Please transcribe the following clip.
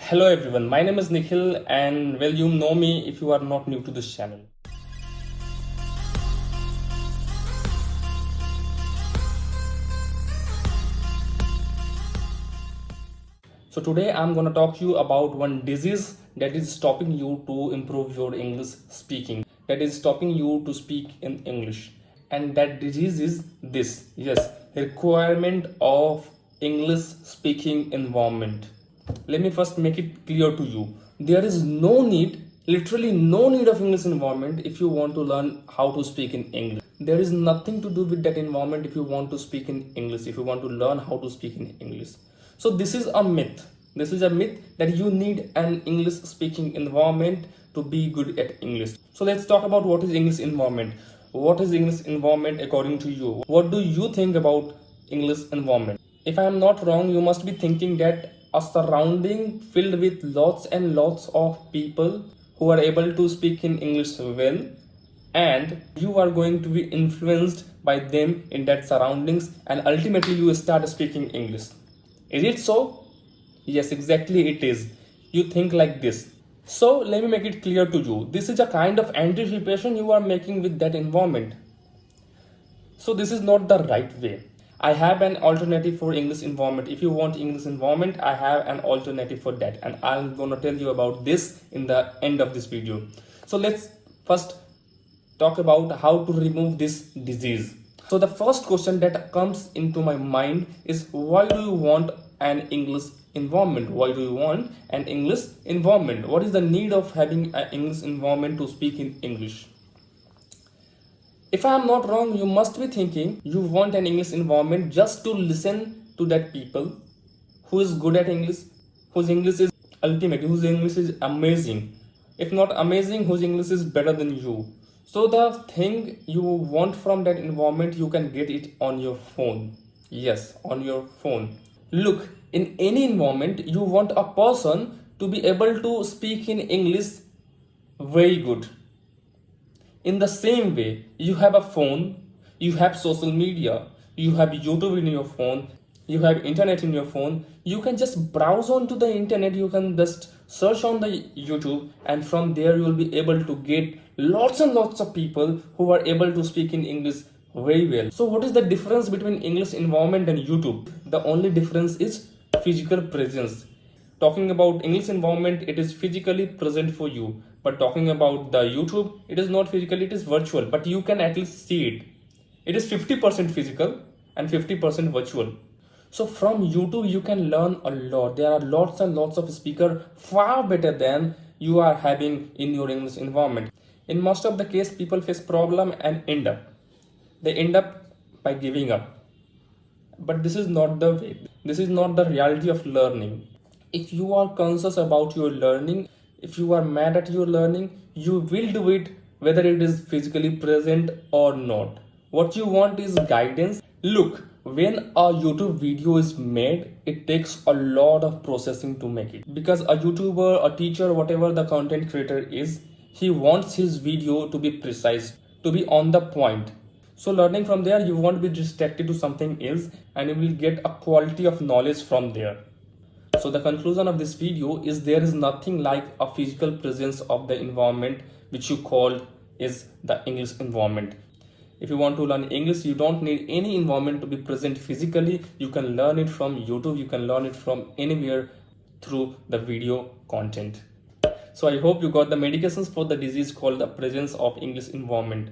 Hello everyone, my name is Nikhil and well you know me if you are not new to this channel. So today I'm gonna talk to you about one disease that is stopping you to improve your English speaking, that is stopping you to speak in English. And that disease is this, yes, requirement of English speaking environment. Let me first make it clear to you. There is no need, literally no need of English environment if you want to learn how to speak in English. There is nothing to do with that environment if you want to speak in English, if you want to learn how to speak in English. So this is a myth. This is a myth that you need an English speaking environment to be good at English. So let's talk about what is English environment. What is English environment according to you? What do you think about English environment? If I am not wrong, you must be thinking that a surrounding filled with lots and lots of people who are able to speak in English well, and you are going to be influenced by them in that surroundings, and ultimately you start speaking English. Is it so? Yes, exactly it is. You think like this. So let me make it clear to you. This is a kind of anticipation you are making with that environment. So this is not the right way. I have an alternative for English environment. If you want English environment, I have an alternative for that. And I'm gonna tell you about this in the end of this video. So let's first talk about how to remove this disease. So the first question that comes into my mind is, why do you want an English environment? Why do you want an English environment? What is the need of having an English environment to speak in English? If I am not wrong, you must be thinking you want an English environment just to listen to that people who is good at English, whose English is ultimate, whose English is amazing. If not amazing, whose English is better than you. So the thing you want from that environment, you can get it on your phone. Yes, on your phone. Look, in any environment, you want a person to be able to speak in English very good. In the same way, you have a phone, you have social media, you have YouTube in your phone, you have internet in your phone. You can just browse onto the internet, you can just search on the YouTube, and from there you will be able to get lots and lots of people who are able to speak in English very well. So what is the difference between English environment and YouTube? The only difference is physical presence. Talking about English environment, it is physically present for you, but talking about the YouTube, it is not physical, it is virtual, but you can at least see it. It is 50% physical and 50% virtual. So from YouTube you can learn a lot. There are lots and lots of speakers far better than you are having in your English environment. In most of the case, people face problem and they end up by giving up. But this is not the way. This is not the reality of learning. If you are conscious about your learning, if you are mad at your learning, you will do it whether it is physically present or not. What you want is guidance. Look, when a YouTube video is made, it takes a lot of processing to make it. Because a YouTuber, a teacher, whatever the content creator is, he wants his video to be precise, to be on the point. So learning from there, you won't be distracted to something else, and you will get a quality of knowledge from there. So the conclusion of this video is, there is nothing like a physical presence of the environment which you call is the English environment. If you want to learn English, you don't need any environment to be present physically. You can learn it from YouTube, you can learn it from anywhere through the video content. So I hope you got the medications for the disease called the presence of English environment.